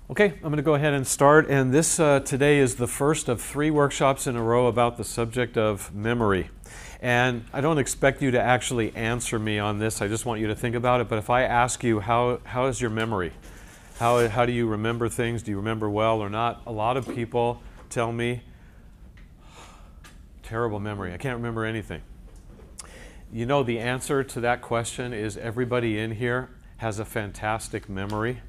Okay, I'm going to go ahead and start, and this today is the first of 3 workshops in a row about the subject of memory. And I don't expect you to actually answer me on this, I just want you to think about it. But if I ask you, how is your memory? How do you remember things? Do you remember well or not? A lot of people tell me, terrible memory, I can't remember anything. You know, the answer to that question is everybody in here has a fantastic memory.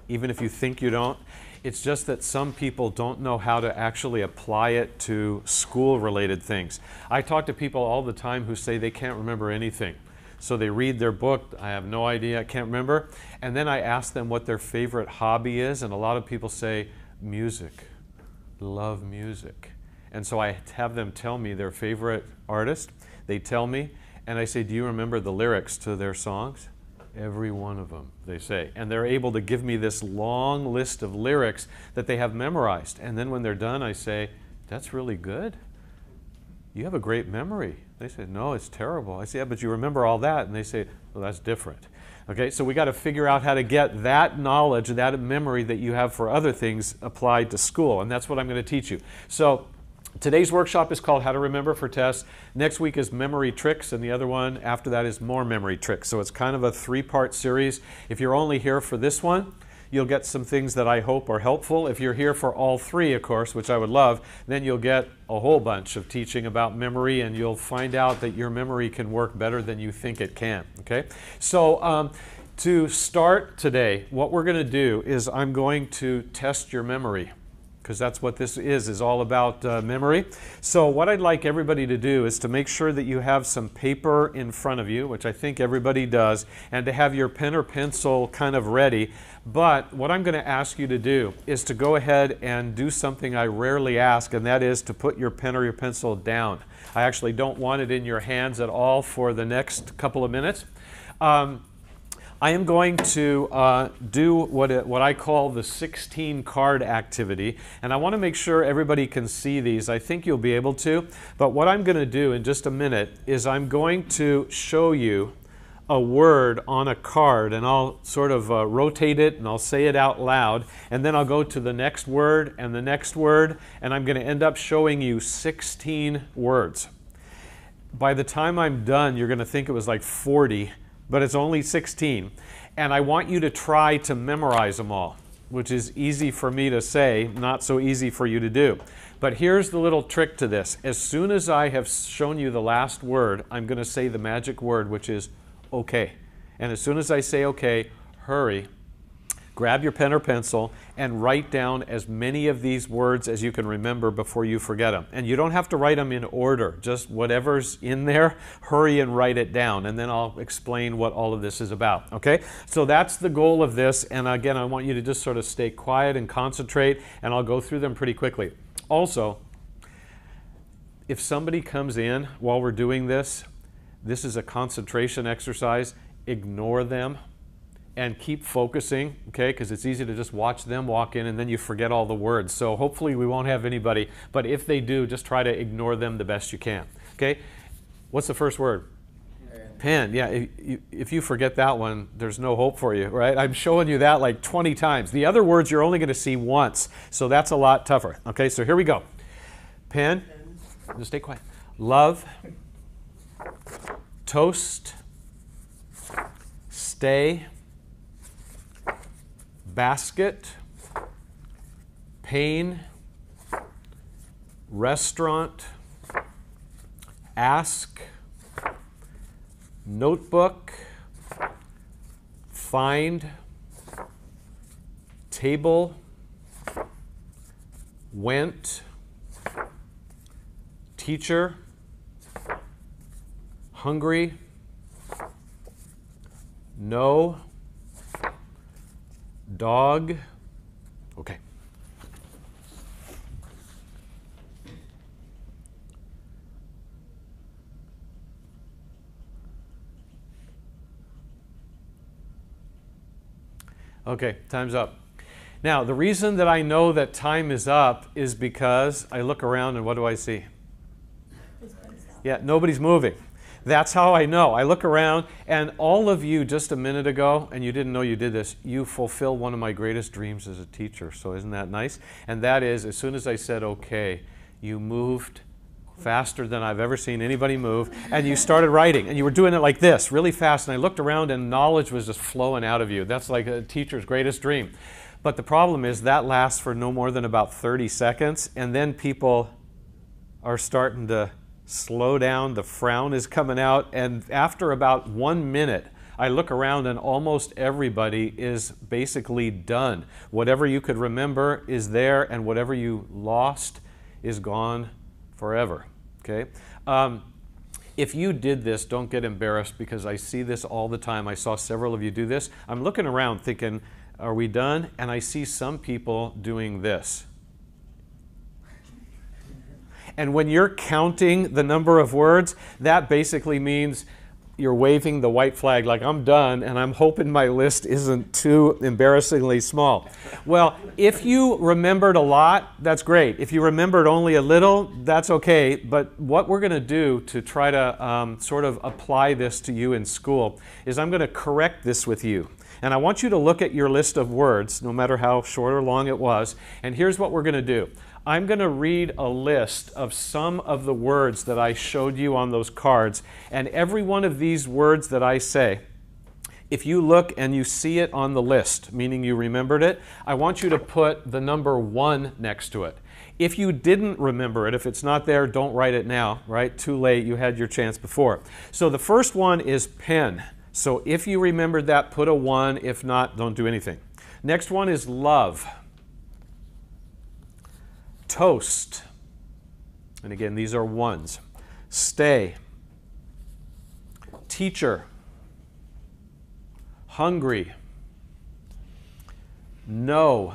Even if you think you don't. It's just that some people don't know how to actually apply it to school-related things. I talk to people all the time who say they can't remember anything. So they read their book, I have no idea, I can't remember. And then I ask them what their favorite hobby is, and a lot of people say, music, love music. And so I have them tell me their favorite artist. They tell me, and I say, do you remember the lyrics to their songs? Every one of them, they say. And they're able to give me this long list of lyrics that they have memorized. And then when they're done, I say, that's really good. You have a great memory. They say, no, it's terrible. I say, yeah, but you remember all that. And they say, well, that's different. Okay, so we got to figure out how to get that knowledge, that memory that you have for other things applied to school. And that's what I'm going to teach you. So today's workshop is called How to Remember for Tests. Next week is Memory Tricks, and the other one after that is More Memory Tricks. So it's kind of a 3-part series. If you're only here for this one, you'll get some things that I hope are helpful. If you're here for all 3, of course, which I would love, then you'll get a whole bunch of teaching about memory, and you'll find out that your memory can work better than you think it can. Okay? So to start today, what we're going to do is I'm going to test your memory, because that's what this is all about memory. So what I'd like everybody to do is to make sure that you have some paper in front of you, which I think everybody does, and to have your pen or pencil kind of ready. But what I'm going to ask you to do is to go ahead and do something I rarely ask, and that is to put your pen or your pencil down. I actually don't want it in your hands at all for the next couple of minutes. I am going to do what I call the 16 card activity, and I want to make sure everybody can see these. I think you'll be able to, but what I'm going to do in just a minute is I'm going to show you a word on a card, and I'll sort of rotate it and I'll say it out loud, and then I'll go to the next word and the next word, and I'm going to end up showing you 16 words. By the time I'm done, you're going to think it was like 40, but it's only 16. And I want you to try to memorize them all, which is easy for me to say, not so easy for you to do. But here's the little trick to this. As soon as I have shown you the last word, I'm going to say the magic word, which is okay. And as soon as I say okay, hurry, grab your pen or pencil, and write down as many of these words as you can remember before you forget them. And you don't have to write them in order, just whatever's in there, hurry and write it down, and then I'll explain what all of this is about, okay? So that's the goal of this, and again, I want you to just sort of stay quiet and concentrate, and I'll go through them pretty quickly. Also, if somebody comes in while we're doing this, this is a concentration exercise, ignore them. And keep focusing, okay, because it's easy to just watch them walk in and then you forget all the words. So hopefully we won't have anybody, but if they do, just try to ignore them the best you can, okay? What's the first word? Pen. Yeah, if you forget that one, there's no hope for you, right? I'm showing you that like 20 times. The other words you're only going to see once, so that's a lot tougher. Okay, so here we go. Pen. Just stay quiet. Love. Toast. Stay. Basket, pain, restaurant, ask, notebook, find, table, went, teacher, hungry, no, dog. Okay. Okay, time's up. Now, the reason that I know that time is up is because I look around and what do I see? Yeah, nobody's moving. That's how I know. I look around, and all of you just a minute ago, and you didn't know you did this, you fulfill one of my greatest dreams as a teacher. So isn't that nice? And that is, as soon as I said okay, you moved faster than I've ever seen anybody move, and you started writing, and you were doing it like this, really fast, and I looked around and knowledge was just flowing out of you. That's like a teacher's greatest dream. But the problem is that lasts for no more than about 30 seconds, and then people are starting to slow down, the frown is coming out, and after about 1 minute, I look around and almost everybody is basically done. Whatever you could remember is there, and whatever you lost is gone forever. Okay? If you did this, don't get embarrassed, because I see this all the time. I saw several of you do this. I'm looking around thinking, are we done? And I see some people doing this. And when you're counting the number of words, that basically means you're waving the white flag like I'm done, and I'm hoping my list isn't too embarrassingly small. Well, if you remembered a lot, that's great. If you remembered only a little, that's okay. But what we're going to do to try to sort of apply this to you in school is I'm going to correct this with you. And I want you to look at your list of words, no matter how short or long it was, and here's what we're going to do. I'm going to read a list of some of the words that I showed you on those cards, and every one of these words that I say, if you look and you see it on the list, meaning you remembered it, I want you to put the number 1 next to it. If you didn't remember it, if it's not there, don't write it now, right? Too late, you had your chance before. So the first one is pen. So if you remembered that, put a 1. If not, don't do anything. Next one is love. Toast. And again, these are 1s. Stay. Teacher. Hungry. No.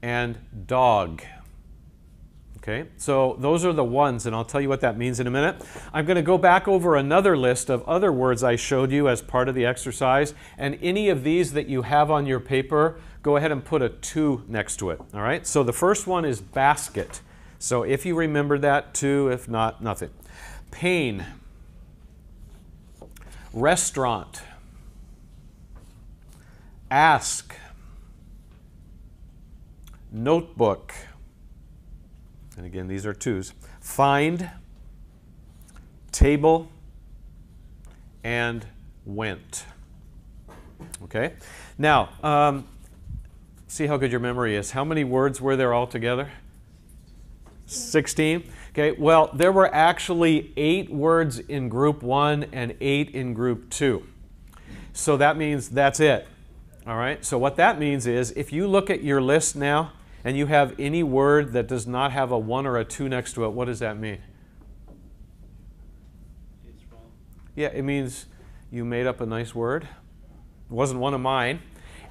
And dog. Okay, so those are the 1s, and I'll tell you what that means in a minute. I'm going to go back over another list of other words I showed you as part of the exercise, and any of these that you have on your paper, go ahead and put a 2 next to it. All right, so the first one is basket. So if you remember that, 2, if not, nothing. Pain. Restaurant. Ask. Notebook. And again, these are 2s. Find, table, and went. Okay? Now, see how good your memory is. How many words were there altogether? 16. Okay, well, there were actually 8 words in group 1 and 8 in group 2. So that means that's it. All right? So what that means is, if you look at your list now, and you have any word that does not have a 1 or a 2 next to it, what does that mean? It's wrong. Yeah, it means you made up a nice word. It wasn't one of mine.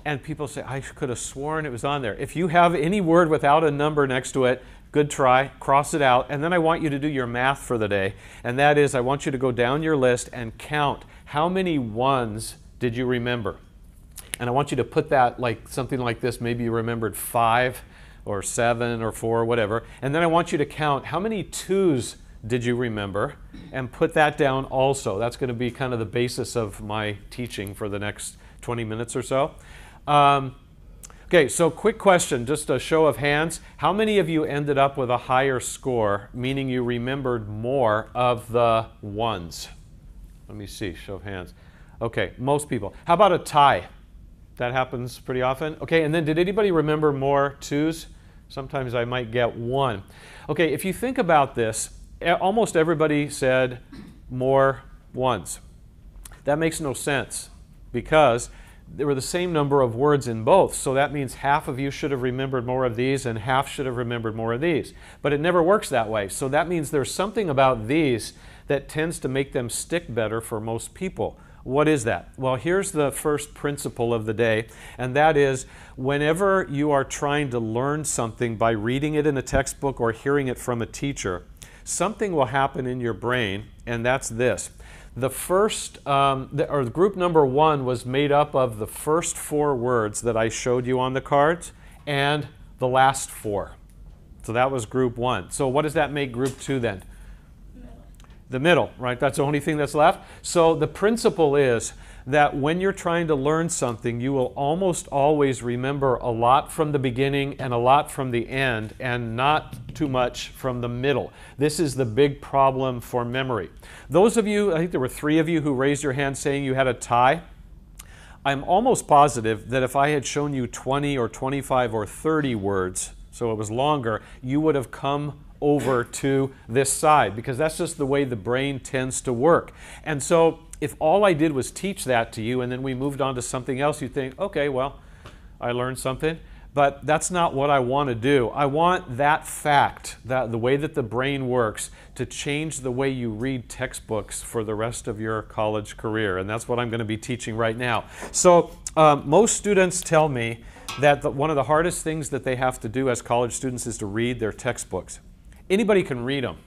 And people say, I could have sworn it was on there. If you have any word without a number next to it, good try, cross it out. And then I want you to do your math for the day. And that is, I want you to go down your list and count how many 1s did you remember. And I want you to put that like something like this. Maybe you remembered 5. Or 7 or 4, whatever. And then I want you to count how many 2s did you remember, and put that down also. That's going to be kind of the basis of my teaching for the next 20 minutes or so. Okay, so quick question, just a show of hands. How many of you ended up with a higher score, meaning you remembered more of the 1s? Let me see, show of hands. Okay, most people. How about a tie? That happens pretty often. Okay, and then did anybody remember more 2s? Sometimes I might get 1. Okay, if you think about this, almost everybody said more 1s. That makes no sense, because there were the same number of words in both. So that means half of you should have remembered more of these and half should have remembered more of these. But it never works that way. So that means there's something about these that tends to make them stick better for most people. What is that? Well, here's the first principle of the day, and that is, whenever you are trying to learn something by reading it in a textbook or hearing it from a teacher, something will happen in your brain, and that's this. The first, or group number 1 was made up of the first 4 words that I showed you on the cards and the last 4. So that was group 1. So what does that make group 2 then? The middle, right? That's the only thing that's left. So the principle is that when you're trying to learn something, you will almost always remember a lot from the beginning and a lot from the end, and not too much from the middle. This is the big problem for memory. Those of you, I think there were 3 of you who raised your hand saying you had a tie. I'm almost positive that if I had shown you 20 or 25 or 30 words, so it was longer, you would have come over to this side, because that's just the way the brain tends to work. And so if all I did was teach that to you and then we moved on to something else, you'd think, okay, well, I learned something. But that's not what I want to do. I want that fact, that the way that the brain works, to change the way you read textbooks for the rest of your college career. And that's what I'm going to be teaching right now. So most students tell me that one of the hardest things that they have to do as college students is to read their textbooks. Anybody can read them,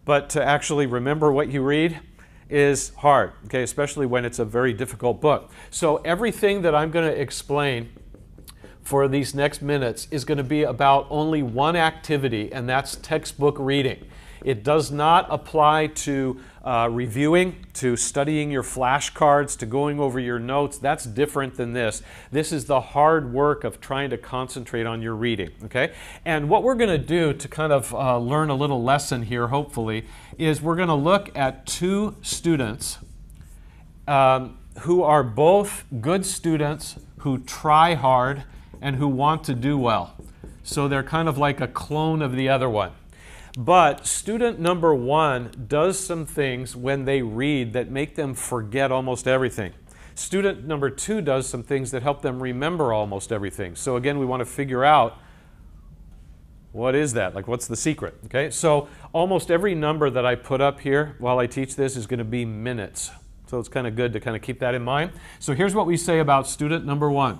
but to actually remember what you read is hard, okay, especially when it's a very difficult book. So everything that I'm going to explain for these next minutes is going to be about only one activity, and that's textbook reading. It does not apply to reviewing, to studying your flashcards, to going over your notes. That's different than this. This is the hard work of trying to concentrate on your reading, okay? And what we're going to do to kind of learn a little lesson here, hopefully, is we're going to look at 2 students who are both good students who try hard and who want to do well. So they're kind of like a clone of the other one. But student number 1 does some things when they read that make them forget almost everything. Student number 2 does some things that help them remember almost everything. So again, we want to figure out, what is that? Like, what's the secret? Okay, so almost every number that I put up here while I teach this is going to be minutes. So it's kind of good to kind of keep that in mind. So here's what we say about student number 1.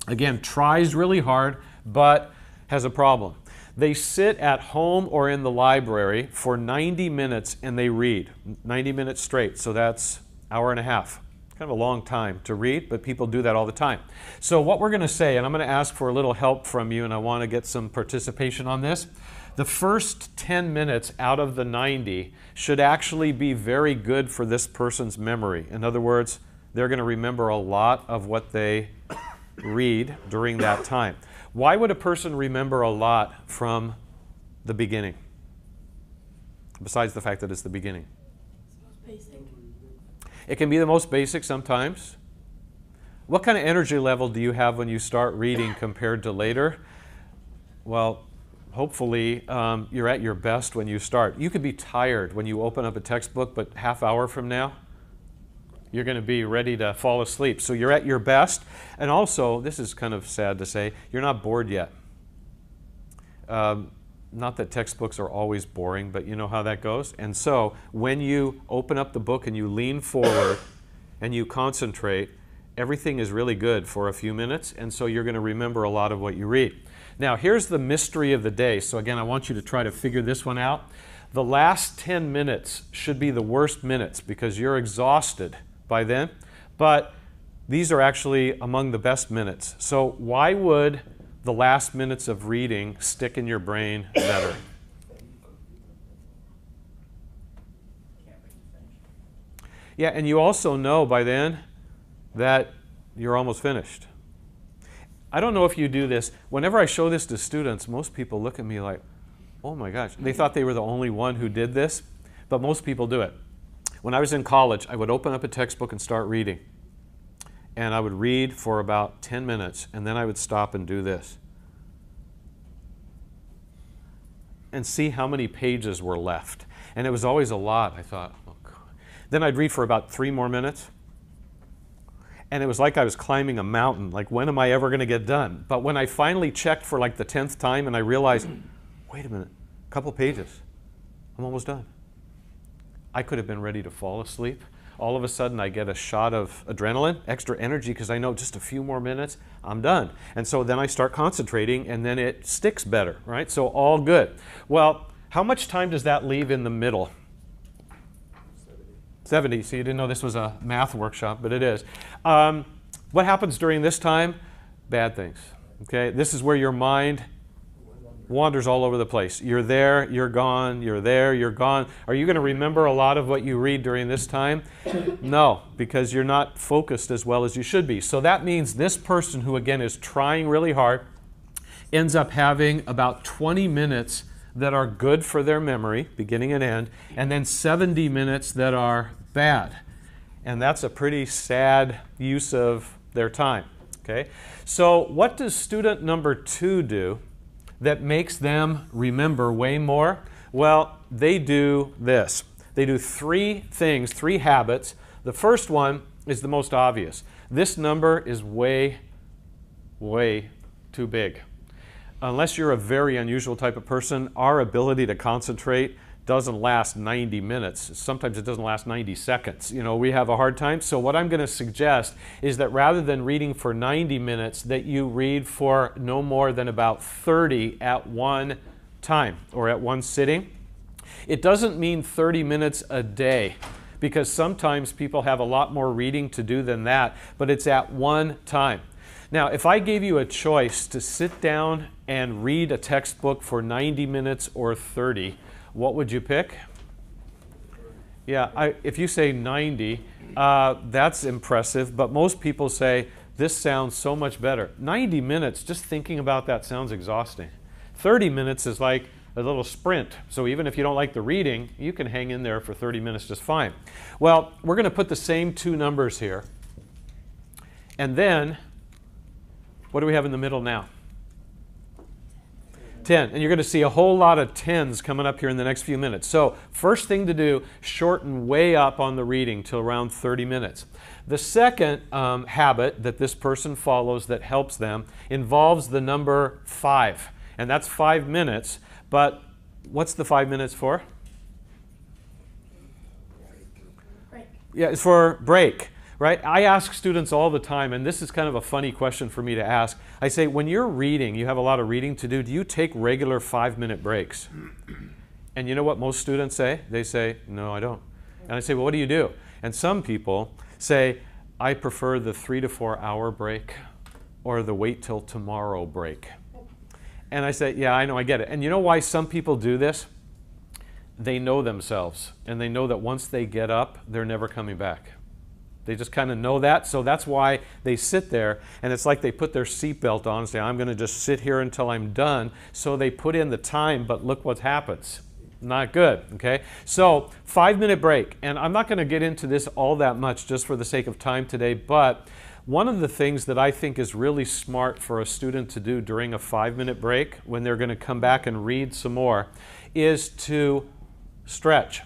Again, tries really hard, but has a problem. They sit at home or in the library for 90 minutes and they read. 90 minutes straight, so that's an hour and a half. Kind of a long time to read, but people do that all the time. So what we're going to say, and I'm going to ask for a little help from you, and I want to get some participation on this. The first 10 minutes out of the 90 should actually be very good for this person's memory. In other words, they're going to remember a lot of what they read during that time. Why would a person remember a lot from the beginning? Besides the fact that it's the beginning. It's the most basic. It can be the most basic sometimes. What kind of energy level do you have when you start reading compared to later? Well, hopefully you're at your best when you start. You could be tired when you open up a textbook, but half hour from now, you're going to be ready to fall asleep. So you're at your best. And also, this is kind of sad to say, you're not bored yet. Not that textbooks are always boring, but you know how that goes. And so when you open up the book and you lean forward and you concentrate, everything is really good for a few minutes. And so you're going to remember a lot of what you read. Now, here's the mystery of the day. So again, I want you to try to figure this one out. The last 10 minutes should be the worst minutes because you're exhausted by then, but these are actually among the best minutes. So why would the last minutes of reading stick in your brain better? Yeah, and you also know by then that you're almost finished. I don't know if you do this. Whenever I show this to students, most people look at me like, oh my gosh, they thought they were the only one who did this, but most people do it. When I was in college, I would open up a textbook and start reading. And I would read for about 10 minutes, and then I would stop and do this. And see how many pages were left. And it was always a lot. I thought, oh God. Then I'd read for about 3 more minutes. And it was like I was climbing a mountain. Like, when am I ever going to get done? But when I finally checked for like the 10th time and I realized, wait a minute, a couple pages, I'm almost done. I could have been ready to fall asleep. All of a sudden, I get a shot of adrenaline, extra energy, because I know just a few more minutes, I'm done. And so then I start concentrating, and then it sticks better, right? So all good. Well, how much time does that leave in the middle? 70. So you didn't know this was a math workshop, but it is. What happens during this time? Bad things. Okay, this is where your mind wanders all over the place. You're there, you're gone, you're there, you're gone. Are you going to remember a lot of what you read during this time? No, because you're not focused as well as you should be. So that means this person who, again, is trying really hard ends up having about 20 minutes that are good for their memory, beginning and end, and then 70 minutes that are bad. And that's a pretty sad use of their time. Okay? So what does student number 2 do that makes them remember way more? Well, they do this. They do 3 things, 3 habits. The first one is the most obvious. This number is way, way too big. Unless you're a very unusual type of person, our ability to concentrate doesn't last 90 minutes. Sometimes it doesn't last 90 seconds. You know, we have a hard time. So what I'm going to suggest is that rather than reading for 90 minutes, that you read for no more than about 30 at one time or at one sitting. It doesn't mean 30 minutes a day, because sometimes people have a lot more reading to do than that, but it's at one time. Now, if I gave you a choice to sit down and read a textbook for 90 minutes or 30, what would you pick? Yeah, if you say 90, that's impressive, but most people say, this sounds so much better. 90 minutes, just thinking about that sounds exhausting. 30 minutes is like a little sprint, so even if you don't like the reading, you can hang in there for 30 minutes just fine. Well, we're going to put the same 2 numbers here, and then what do we have in the middle now? 10. And you're going to see a whole lot of 10s coming up here in the next few minutes. So first thing to do, shorten way up on the reading to around 30 minutes. The second habit that this person follows that helps them involves the number 5. And that's 5 minutes. But what's the 5 minutes for? Break. Yeah, it's for break. Right? I ask students all the time, and this is kind of a funny question for me to ask. I say, when you're reading, you have a lot of reading to do you take regular 5-minute breaks? And you know what most students say? They say, no, I don't. And I say, well, what do you do? And some people say, I prefer the 3 to 4 hour break or the wait till tomorrow break. And I say, yeah, I know, I get it. And you know why some people do this? They know themselves, and they know that once they get up, they're never coming back. They just kind of know that, so that's why they sit there, and it's like they put their seatbelt on and say, I'm going to just sit here until I'm done. So they put in the time, but look what happens. Not good, okay? So 5-minute break, and I'm not going to get into this all that much just for the sake of time today, but one of the things that I think is really smart for a student to do during a 5-minute break when they're going to come back and read some more is to stretch.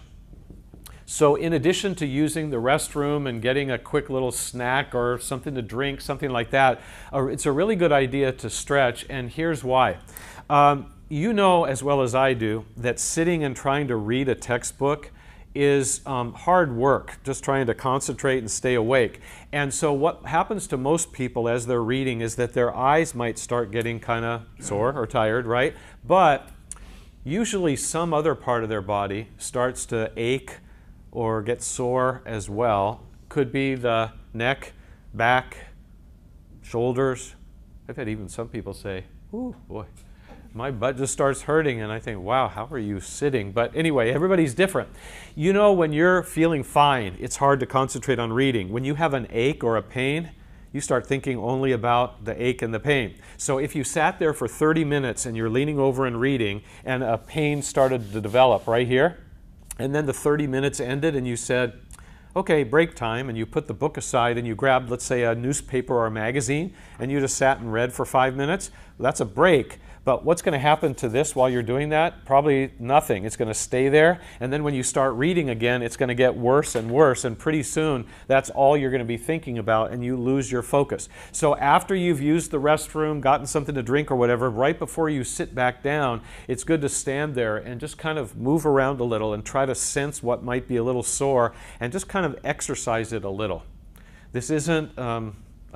So in addition to using the restroom and getting a quick little snack or something to drink, something like that, it's a really good idea to stretch, and here's why. You know as well as I do that sitting and trying to read a textbook is hard work, just trying to concentrate and stay awake. And so what happens to most people as they're reading is that their eyes might start getting kind of sore or tired, right? But usually some other part of their body starts to ache or get sore as well. Could be the neck, back, shoulders. I've had even some people say, ooh, boy, my butt just starts hurting, and I think, wow, how are you sitting? But anyway, everybody's different. You know, when you're feeling fine, it's hard to concentrate on reading. When you have an ache or a pain, you start thinking only about the ache and the pain. So if you sat there for 30 minutes and you're leaning over and reading, and a pain started to develop right here, and then the 30 minutes ended and you said, okay, break time, and you put the book aside and you grabbed, let's say, a newspaper or a magazine, and you just sat and read for 5 minutes, well, that's a break. But what's going to happen to this while you're doing that? Probably nothing. It's going to stay there, and then when you start reading again, it's going to get worse and worse, and pretty soon that's all you're going to be thinking about, and you lose your focus. So after you've used the restroom, gotten something to drink or whatever, right before you sit back down, it's good to stand there and just kind of move around a little and try to sense what might be a little sore and just kind of exercise it a little. This isn't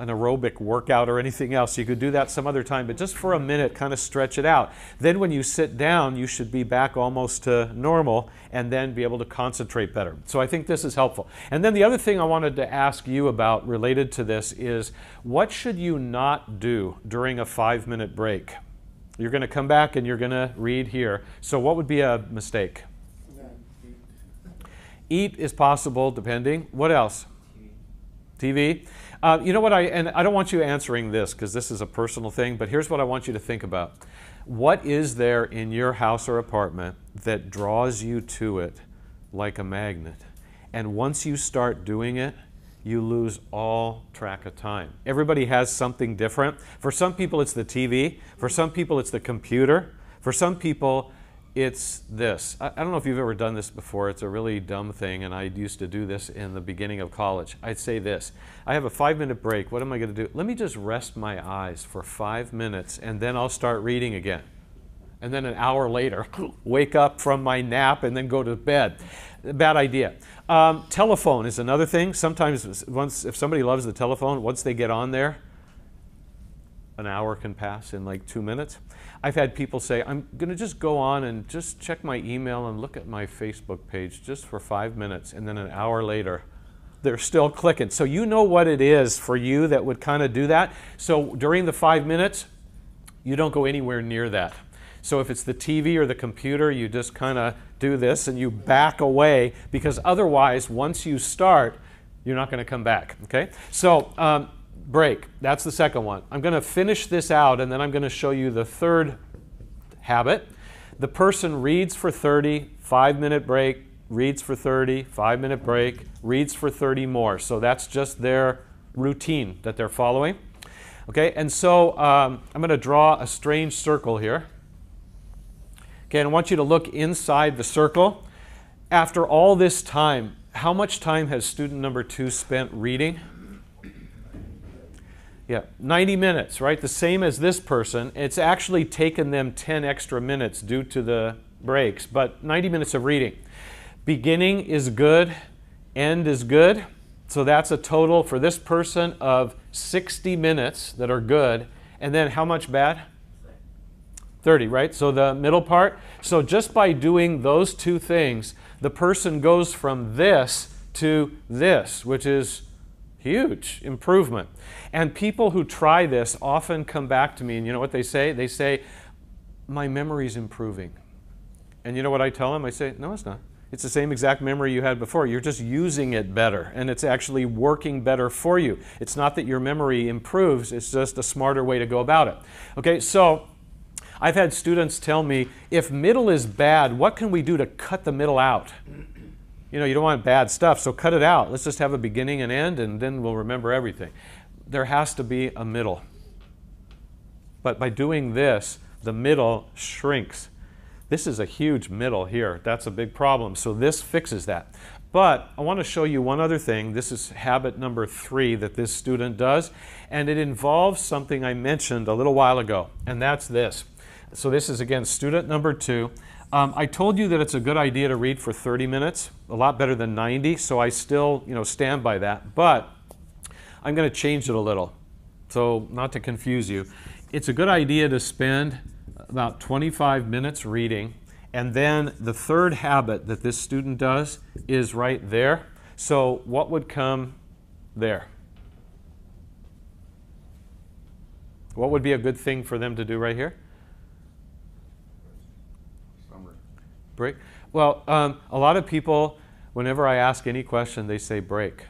an aerobic workout or anything else. You could do that some other time, but just for a minute, kind of stretch it out. Then when you sit down, you should be back almost to normal and then be able to concentrate better. So I think this is helpful. And then the other thing I wanted to ask you about related to this is, what should you not do during a 5-minute break? You're going to come back and you're going to read here. So what would be a mistake? Eat is possible, depending. What else? TV. You know what, and I don't want you answering this because this is a personal thing, but here's what I want you to think about. What is there in your house or apartment that draws you to it like a magnet? And once you start doing it, you lose all track of time. Everybody has something different. For some people, it's the TV. For some people, it's the computer. For some people, it's this. I don't know if you've ever done this before. It's a really dumb thing, and I used to do this in the beginning of college. I'd say this. I have a 5-minute break. What am I going to do? Let me just rest my eyes for 5 minutes, and then I'll start reading again. And then an hour later, wake up from my nap and then go to bed. Bad idea. Telephone is another thing. Sometimes if somebody loves the telephone, once they get on there, an hour can pass in like 2 minutes. I've had people say, I'm going to just go on and just check my email and look at my Facebook page just for 5 minutes, and then an hour later, they're still clicking. So you know what it is for you that would kind of do that. So during the 5 minutes, you don't go anywhere near that. So if it's the TV or the computer, you just kind of do this and you back away, because otherwise, once you start, you're not going to come back. Okay? So break. That's the second one. I'm going to finish this out, and then I'm going to show you the third habit. The person reads for 30, 5-minute break, reads for 30, 5-minute break, reads for 30 more. So that's just their routine that they're following. Okay, and so I'm going to draw a strange circle here. Okay, and I want you to look inside the circle. After all this time, how much time has student number 2 spent reading? Yeah, 90 minutes, right? The same as this person. It's actually taken them 10 extra minutes due to the breaks, but 90 minutes of reading. Beginning is good, end is good. So that's a total for this person of 60 minutes that are good. And then how much bad? 30, right? So the middle part. So just by doing those two things, the person goes from this to this, which is huge improvement. And people who try this often come back to me, and you know what they say? They say, my memory's improving. And you know what I tell them? I say, no, it's not. It's the same exact memory you had before. You're just using it better, and it's actually working better for you. It's not that your memory improves, it's just a smarter way to go about it. Okay, so I've had students tell me, if middle is bad, what can we do to cut the middle out? You know, you don't want bad stuff, so cut it out. Let's just have a beginning and end, and then we'll remember everything. There has to be a middle. But by doing this, the middle shrinks. This is a huge middle here. That's a big problem. So this fixes that. But I want to show you one other thing. This is habit number 3 that this student does, and it involves something I mentioned a little while ago, and that's this. So this is, again, student number 2. I told you that it's a good idea to read for 30 minutes, a lot better than 90, so I still, stand by that. But I'm going to change it a little, so not to confuse you. It's a good idea to spend about 25 minutes reading, and then the third habit that this student does is right there. So what would come there? What would be a good thing for them to do right here? Break. Well, a lot of people, whenever I ask any question, they say break.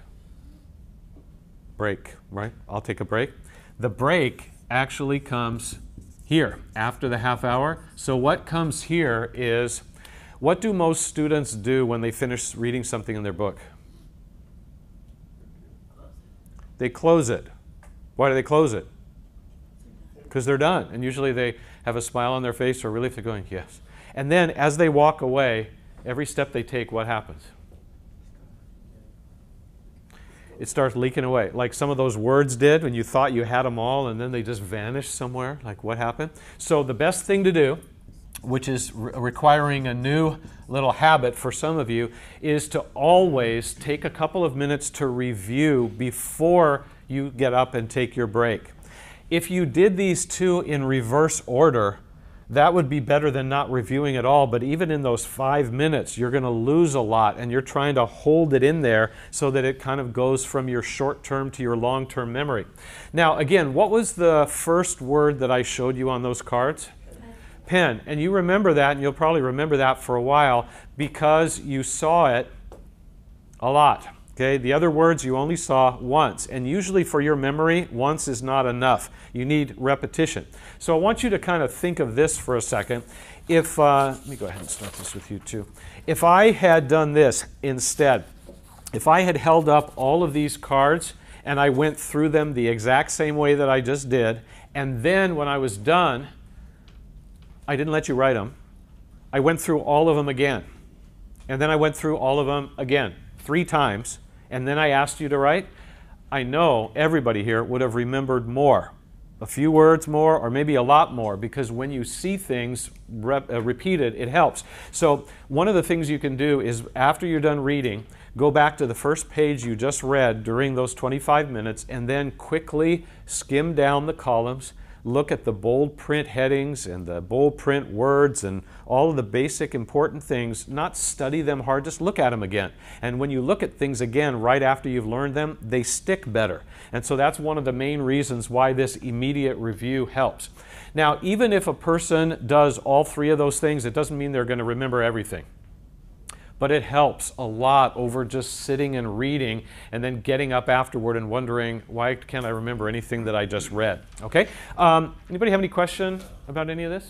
Break, right? I'll take a break. The break actually comes here after the half hour. So what comes here is, what do most students do when they finish reading something in their book? They close it. Why do they close it? Because they're done. And usually they have a smile on their face or relief. They're going, yes. And then as they walk away, every step they take, what happens? It starts leaking away, like some of those words did when you thought you had them all and then they just vanished somewhere. Like, what happened? So the best thing to do, which is requiring a new little habit for some of you, is to always take a couple of minutes to review before you get up and take your break. If you did these two in reverse order, that would be better than not reviewing at all, but even in those 5 minutes, you're going to lose a lot, and you're trying to hold it in there so that it kind of goes from your short-term to your long-term memory. Now, again, what was the first word that I showed you on those cards? pen. And you remember that, and you'll probably remember that for a while because you saw it a lot. Okay, the other words you only saw once, and usually for your memory, once is not enough. You need repetition. So I want you to kind of think of this for a second. If, let me go ahead and start this with you too. If I had done this instead, if I had held up all of these cards and I went through them the exact same way that I just did, and then when I was done, I didn't let you write them. I went through all of them again. And then I went through all of them again, 3 times. And then I asked you to write, I know everybody here would have remembered more. A few words more, or maybe a lot more, because when you see things repeated, it helps. So one of the things you can do is after you're done reading, go back to the first page you just read during those 25 minutes and then quickly skim down the columns, look at the bold print headings and the bold print words and all of the basic important things, not study them hard, just look at them again. And when you look at things again right after you've learned them, they stick better. And so that's one of the main reasons why this immediate review helps. Now, even if a person does all 3 of those things, it doesn't mean they're going to remember everything. But it helps a lot over just sitting and reading and then getting up afterward and wondering, why can't I remember anything that I just read? Okay? Anybody have any question about any of this?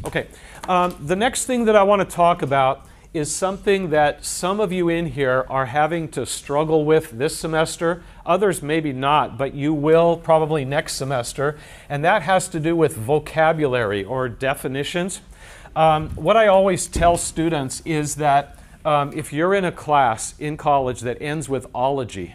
Okay. The next thing that I want to talk about is something that some of you in here are having to struggle with this semester. Others maybe not, but you will probably next semester. And that has to do with vocabulary or definitions. What I always tell students is that if you're in a class in college that ends with ology,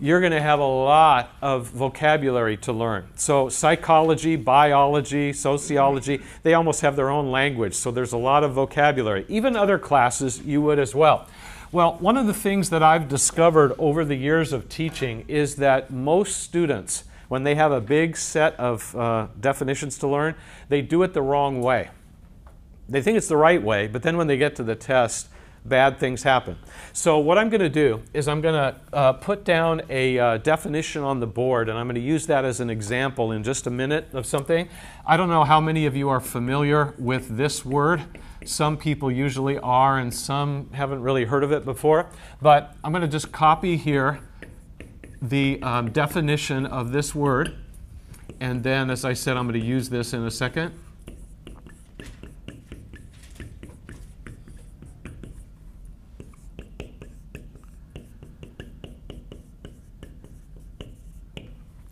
you're going to have a lot of vocabulary to learn. So psychology, biology, sociology, they almost have their own language, so there's a lot of vocabulary. Even other classes, you would as well. Well, one of the things that I've discovered over the years of teaching is that most students, when they have a big set of definitions to learn, they do it the wrong way. They think it's the right way, but then when they get to the test, bad things happen. So what I'm going to do is I'm going to put down a definition on the board, and I'm going to use that as an example in just a minute of something. I don't know how many of you are familiar with this word. Some people usually are, and some haven't really heard of it before. But I'm going to just copy here the definition of this word, and then, as I said, I'm going to use this in a second.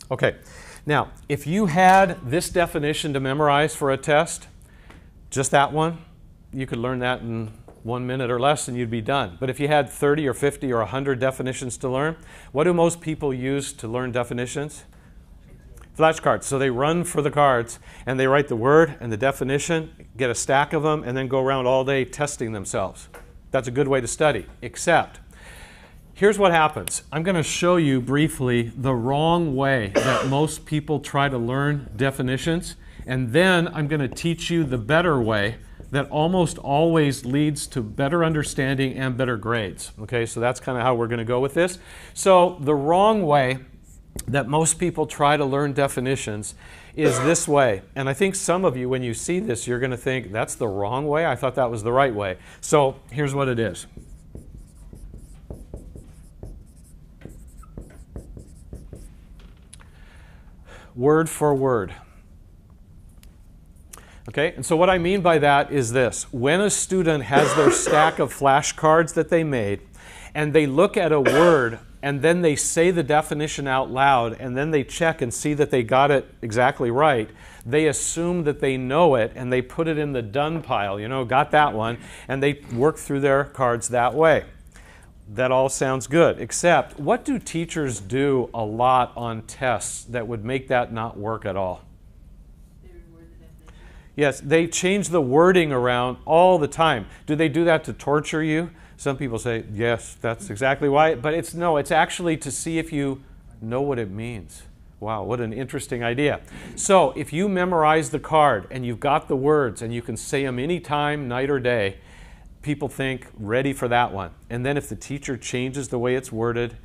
Okay, now if you had this definition to memorize for a test, just that one, you could learn that in 1 minute or less and you'd be done. But if you had 30 or 50 or 100 definitions to learn, what do most people use to learn definitions? Flashcards. So they run for the cards and they write the word and the definition, get a stack of them, and then go around all day testing themselves. That's a good way to study, except here's what happens. I'm going to show you briefly the wrong way that most people try to learn definitions, and then I'm going to teach you the better way that almost always leads to better understanding and better grades. Okay, so that's kind of how we're going to go with this. So the wrong way that most people try to learn definitions is this way. And I think some of you, when you see this, you're going to think, that's the wrong way? I thought that was the right way. So here's what it is. Word for word. Okay, and so what I mean by that is this. When a student has their stack of flashcards that they made, and they look at a word, and then they say the definition out loud, and then they check and see that they got it exactly right, they assume that they know it, and they put it in the done pile, you know, got that one, and they work through their cards that way. That all sounds good, except what do teachers do a lot on tests that would make that not work at all? They reword the definition. Yes, they change the wording around all the time. Do they do that to torture you? Some people say, yes, that's exactly why. But it's actually to see if you know what it means. Wow, what an interesting idea. So if you memorize the card and you've got the words and you can say them anytime, night or day, people think, ready for that one. And then if the teacher changes the way it's worded,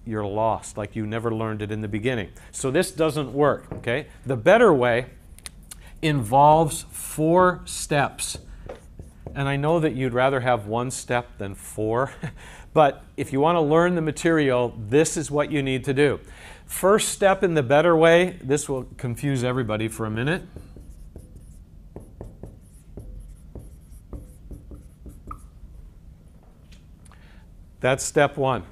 you're lost, like you never learned it in the beginning. So this doesn't work, okay? The better way involves 4 steps. And I know that you'd rather have 1 step than 4, but if you want to learn the material, this is what you need to do. First step in the better way, this will confuse everybody for a minute. That's step 1.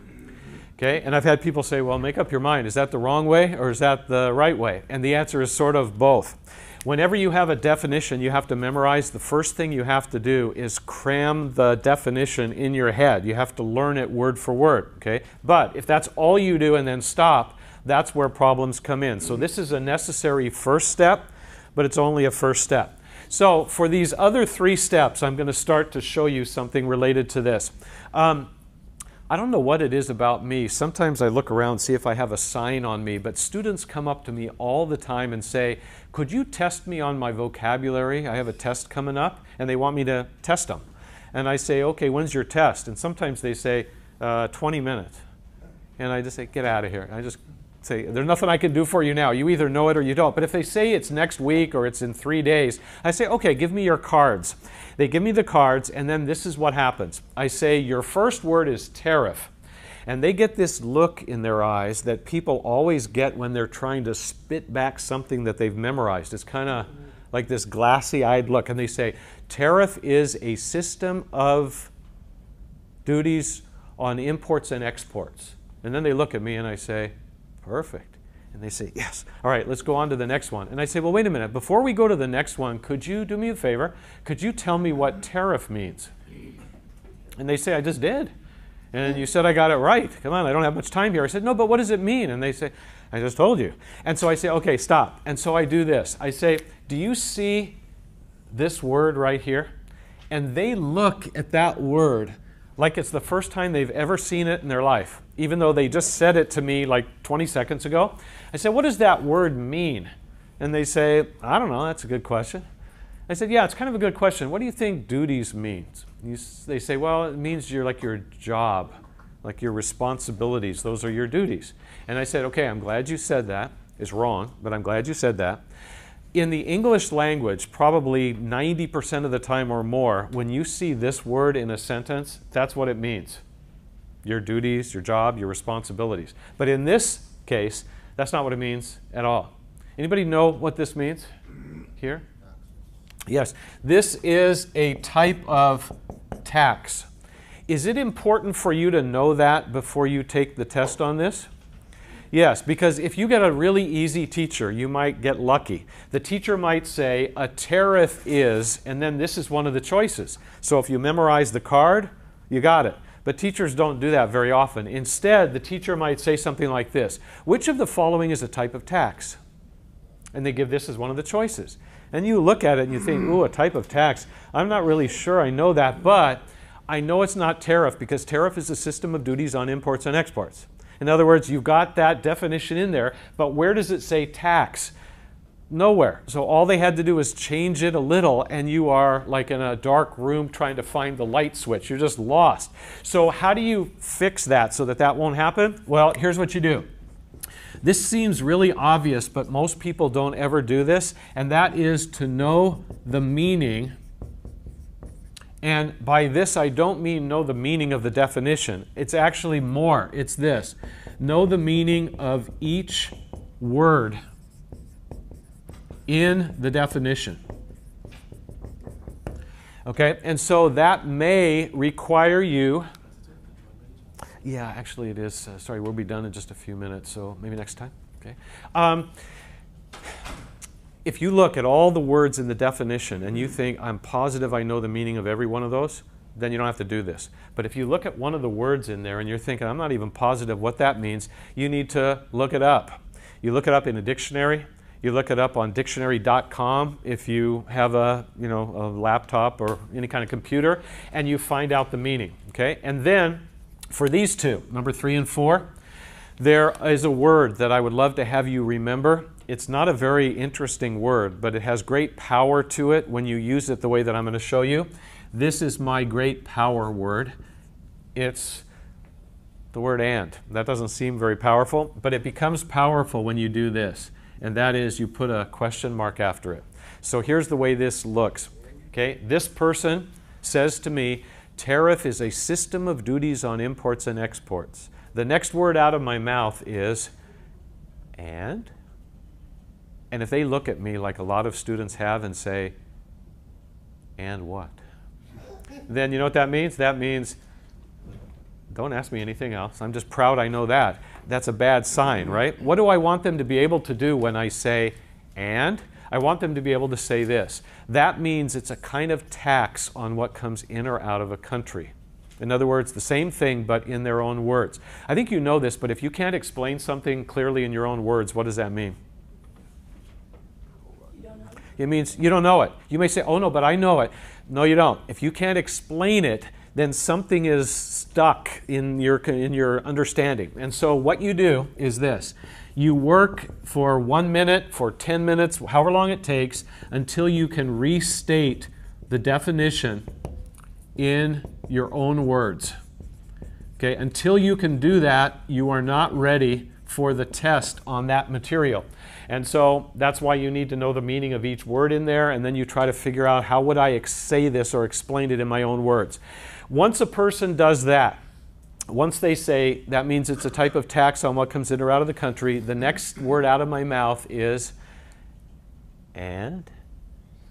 Okay, and I've had people say, well, make up your mind. Is that the wrong way or is that the right way? And the answer is sort of both. Whenever you have a definition you have to memorize, the first thing you have to do is cram the definition in your head. You have to learn it word for word. Okay? But if that's all you do and then stop, that's where problems come in. So this is a necessary first step, but it's only a first step. So for these other 3 steps, I'm going to start to show you something related to this. I don't know what it is about me. Sometimes I look around, see if I have a sign on me, but students come up to me all the time and say, could you test me on my vocabulary? I have a test coming up, and they want me to test them. And I say, okay, when's your test? And sometimes they say, 20 minutes. And I just say, get out of here. I just say, there's nothing I can do for you now. You either know it or you don't. But if they say it's next week or it's in 3 days, I say, okay, give me your cards. They give me the cards, and then this is what happens. I say, your first word is tariff. And they get this look in their eyes that people always get when they're trying to spit back something that they've memorized. It's kind of like this glassy-eyed look. And they say, tariff is a system of duties on imports and exports. And then they look at me and I say, perfect. And they say, yes. All right, let's go on to the next one. And I say, well, wait a minute. Before we go to the next one, could you do me a favor? Could you tell me what tariff means? And they say, I just did. And you said I got it right. Come on, I don't have much time here. I said, no, but what does it mean? And they say, I just told you. And so I say, okay, stop. And so I do this. I say, do you see this word right here? And they look at that word like it's the first time they've ever seen it in their life, even though they just said it to me like 20 seconds ago. I said, what does that word mean? And they say, I don't know, that's a good question. I said, yeah, it's kind of a good question. What do you think duties means? They say, well, it means you're like your job, like your responsibilities. Those are your duties. And I said, okay, I'm glad you said that. It's wrong, but I'm glad you said that. In the English language, probably 90% of the time or more, when you see this word in a sentence, that's what it means. Your duties, your job, your responsibilities. But in this case, that's not what it means at all. Anybody know what this means here? Yes, this is a type of tax. Is it important for you to know that before you take the test on this? Yes, because if you get a really easy teacher, you might get lucky. The teacher might say, a tariff is, and then this is one of the choices. So if you memorize the card, you got it. But teachers don't do that very often. Instead, the teacher might say something like this, which of the following is a type of tax? And they give this as one of the choices. And you look at it and you think, ooh, a type of tax. I'm not really sure I know that, but I know it's not tariff because tariff is a system of duties on imports and exports. In other words, you've got that definition in there, but where does it say tax? Nowhere. So all they had to do is change it a little and you are like in a dark room trying to find the light switch. You're just lost. So how do you fix that so that that won't happen? Well, here's what you do. This seems really obvious, but most people don't ever do this, and that is to know the meaning. And by this, I don't mean know the meaning of the definition. It's actually more. It's this. Know the meaning of each word in the definition. Okay, and so that may require you. Yeah, actually it is. Sorry, we'll be done in just a few minutes, so maybe next time. Okay. If you look at all the words in the definition and you think, I'm positive I know the meaning of every one of those, then you don't have to do this. But if you look at one of the words in there and you're thinking, I'm not even positive what that means, you need to look it up. You look it up in a dictionary. You look it up on dictionary.com if you have a laptop or any kind of computer, and you find out the meaning. Okay? And then for these two, number 3 and 4, there is a word that I would love to have you remember. It's not a very interesting word, but it has great power to it when you use it the way that I'm going to show you. This is my great power word. It's the word and. That doesn't seem very powerful, but it becomes powerful when you do this. and that is you put a question mark after it. So here's the way this looks. Okay, this person says to me, tariff is a system of duties on imports and exports. The next word out of my mouth is, and? And if they look at me like a lot of students have and say, and what? Then you know what that means? That means, don't ask me anything else. I'm just proud I know that. That's a bad sign, right? What do I want them to be able to do when I say, and? I want them to be able to say this. That means it's a kind of tax on what comes in or out of a country. In other words, the same thing, but in their own words. I think you know this, but if you can't explain something clearly in your own words, what does that mean? You don't know. It means you don't know it. You may say, oh no, but I know it. No, you don't. If you can't explain it, then something is stuck in your understanding. And so what you do is this. You work for 1 minute, for 10 minutes, however long it takes, until you can restate the definition in your own words. Okay, until you can do that, you are not ready for the test on that material. And so that's why you need to know the meaning of each word in there, and then you try to figure out how would I say this or explain it in my own words. Once a person does that, once they say that means it's a type of tax on what comes in or out of the country, the next word out of my mouth is and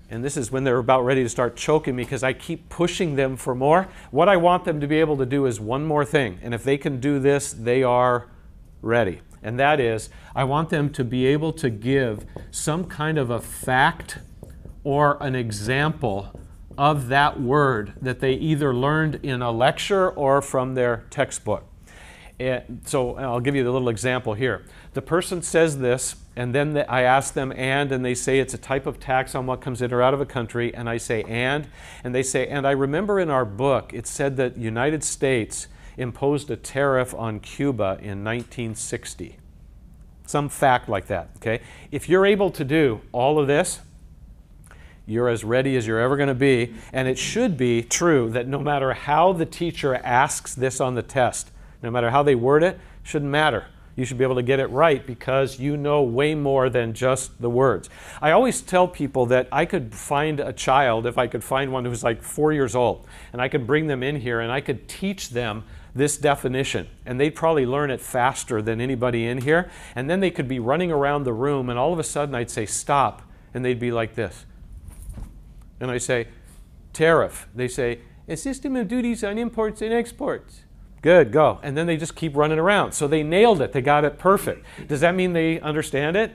this is when they're about ready to start choking me because I keep pushing them for more. What I want them to be able to do is one more thing, and if they can do this, they are ready. And that is, I want them to be able to give some kind of a fact or an example of that word that they either learned in a lecture or from their textbook. So I'll give you the little example here. The person says this, and then I ask them and they say it's a type of tax on what comes in or out of a country, and I say and they say, and I remember in our book it said that the United States imposed a tariff on Cuba in 1960. Some fact like that, okay? If you're able to do all of this, you're as ready as you're ever going to be, and it should be true that no matter how the teacher asks this on the test, no matter how they word it, shouldn't matter. You should be able to get it right because you know way more than just the words. I always tell people that I could find a child, if I could find one who's like 4 years old, and I could bring them in here and I could teach them this definition, and they'd probably learn it faster than anybody in here, and then they could be running around the room, and all of a sudden I'd say stop, and they'd be like this. And I say, tariff. They say, a system of duties on imports and exports. Good, go. And then they just keep running around. So they nailed it. They got it perfect. Does that mean they understand it?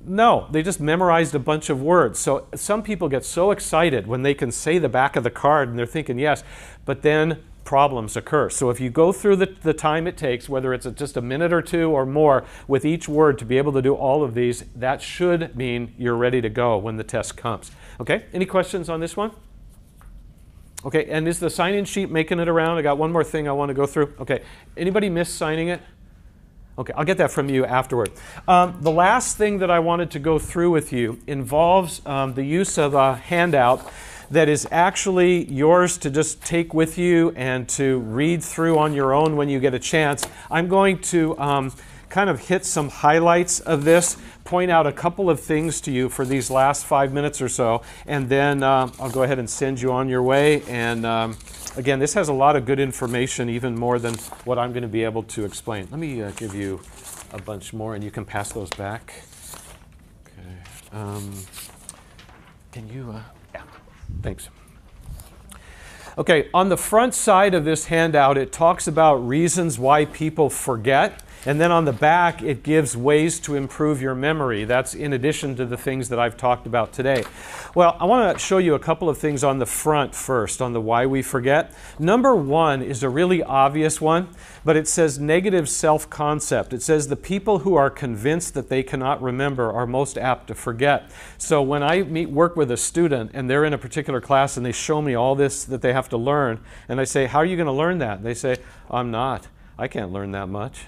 No, they just memorized a bunch of words. So some people get so excited when they can say the back of the card and they're thinking yes, but then problems occur. So if you go through the time it takes, whether it's just a minute or two or more with each word to be able to do all of these, that should mean you're ready to go when the test comes. Okay, any questions on this one? Okay, and is the sign-in sheet making it around? I got one more thing I want to go through. Okay, anybody miss signing it? Okay, I'll get that from you afterward. The last thing that I wanted to go through with you involves the use of a handout that is actually yours to just take with you and to read through on your own when you get a chance. I'm going to kind of hit some highlights of this, point out a couple of things to you for these last 5 minutes or so, and then I'll go ahead and send you on your way. And again, this has a lot of good information, even more than what I'm going to be able to explain. Let me give you a bunch more, and you can pass those back. Okay. Can you... yeah. Thanks. Okay, on the front side of this handout, it talks about reasons why people forget. And then on the back, it gives ways to improve your memory. That's in addition to the things that I've talked about today. Well, I want to show you a couple of things on the front first, on the why we forget. Number one is a really obvious one, but it says negative self-concept. It says the people who are convinced that they cannot remember are most apt to forget. So when I work with a student and they're in a particular class and they show me all this that they have to learn, and I say, how are you going to learn that? And they say, I'm not. I can't learn that much.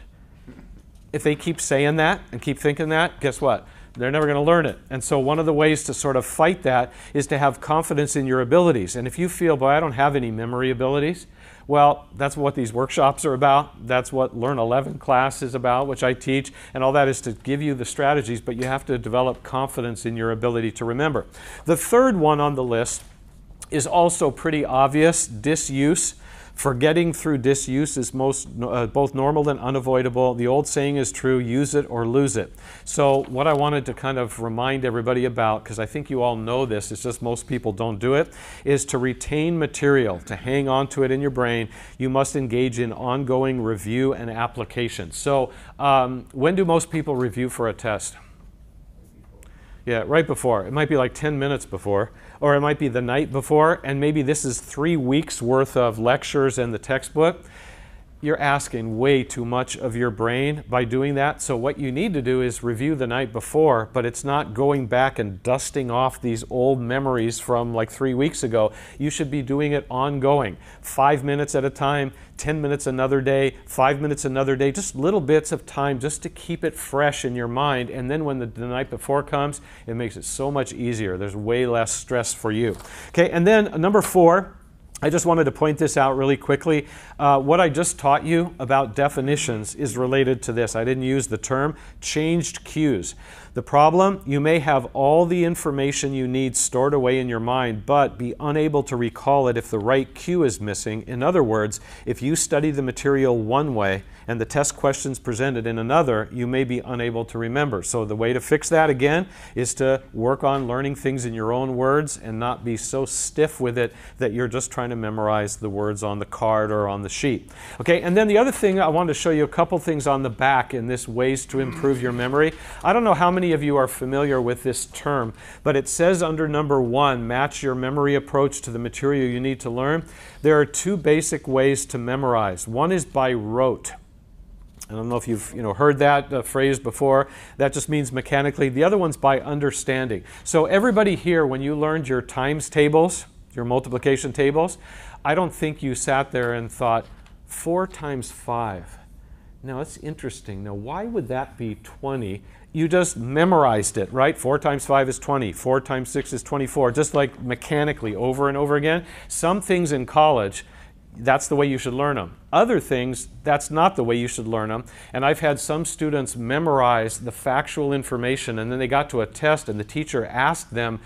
If they keep saying that and keep thinking that, guess what? They're never going to learn it. And so one of the ways to sort of fight that is to have confidence in your abilities. And if you feel, boy, I don't have any memory abilities, Well, that's what these workshops are about. That's what Learn 11 class is about, which I teach. And all that is to give you the strategies, but you have to develop confidence in your ability to remember. The third one on the list is also pretty obvious: disuse. Forgetting through disuse is both normal and unavoidable. The old saying is true: use it or lose it. So what I wanted to kind of remind everybody about, because I think you all know this, it's just most people don't do it, is to retain material, to hang on to it in your brain. You must engage in ongoing review and application. So when do most people review for a test? Yeah, right before. It might be like 10 minutes before, or it might be the night before, and maybe this is 3 weeks worth of lectures and the textbook. You're asking way too much of your brain by doing that. So what you need to do is review the night before, but it's not going back and dusting off these old memories from like 3 weeks ago. You should be doing it ongoing, 5 minutes at a time, 10 minutes another day, 5 minutes another day, just little bits of time just to keep it fresh in your mind. And then when the night before comes, it makes it so much easier. There's way less stress for you. Okay, and then number 4, I just wanted to point this out really quickly. What I just taught you about definitions is related to this. I didn't use the term changed cues. The problem, you may have all the information you need stored away in your mind, but be unable to recall it if the right cue is missing. In other words, if you study the material one way and the test questions presented in another, you may be unable to remember. So the way to fix that, again, is to work on learning things in your own words and not be so stiff with it that you're just trying to memorize the words on the card or on the sheet. Okay, and then the other thing, I wanted to show you a couple things on the back in this ways to improve your memory. I don't know how many of you are familiar with this term, but it says under number 1, match your memory approach to the material you need to learn. There are 2 basic ways to memorize. One is by rote. I don't know if you've heard that phrase before. That just means mechanically. The other one's by understanding. So everybody here, when you learned your times tables, your multiplication tables, I don't think you sat there and thought, 4 times 5. Now, it's interesting. Now, why would that be 20? You just memorized it, right? 4 times 5 is 20. 4 times 6 is 24. Just like mechanically over and over again. Some things in college, that's the way you should learn them. Other things, that's not the way you should learn them. And I've had some students memorize the factual information, and then they got to a test and the teacher asked them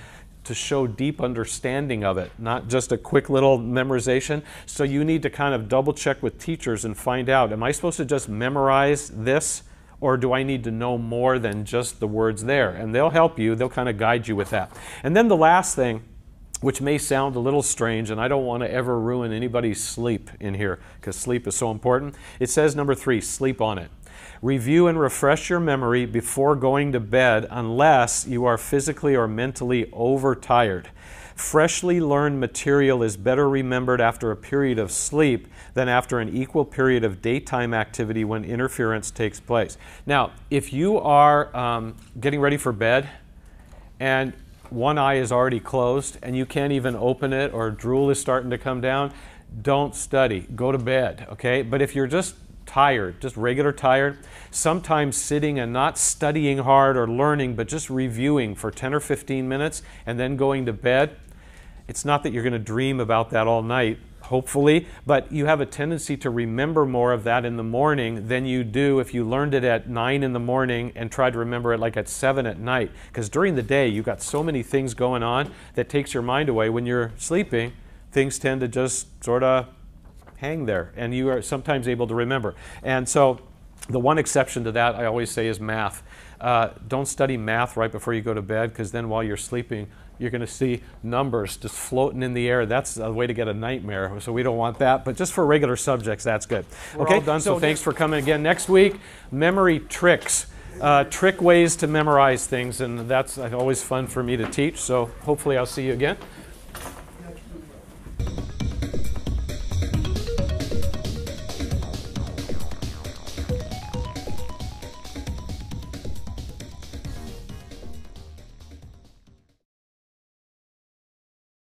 to show deep understanding of it, not just a quick little memorization. So you need to kind of double check with teachers and find out, am I supposed to just memorize this, or do I need to know more than just the words there? And they'll help you, they'll kind of guide you with that. And then the last thing, which may sound a little strange, and I don't want to ever ruin anybody's sleep in here, because sleep is so important. It says number 3, sleep on it. Review and refresh your memory before going to bed unless you are physically or mentally overtired. Freshly learned material is better remembered after a period of sleep than after an equal period of daytime activity when interference takes place. Now, if you are getting ready for bed and one eye is already closed and you can't even open it, or drool is starting to come down, don't study. Go to bed, okay? But if you're just tired, just regular tired, sometimes sitting and not studying hard or learning, but just reviewing for 10 or 15 minutes and then going to bed, it's not that you're going to dream about that all night, hopefully, but you have a tendency to remember more of that in the morning than you do if you learned it at 9 in the morning and tried to remember it like at 7 at night. Because during the day, you've got so many things going on that takes your mind away. When you're sleeping, things tend to just sort of hang there, and you are sometimes able to remember. And so the one exception to that, I always say, is math. Don't study math right before you go to bed, because then while you're sleeping, you're going to see numbers just floating in the air. That's a way to get a nightmare, so we don't want that. But just for regular subjects, that's good. We're all done, so thanks for coming again. Next week, memory tricks. Trick ways to memorize things, and that's always fun for me to teach, so hopefully I'll see you again.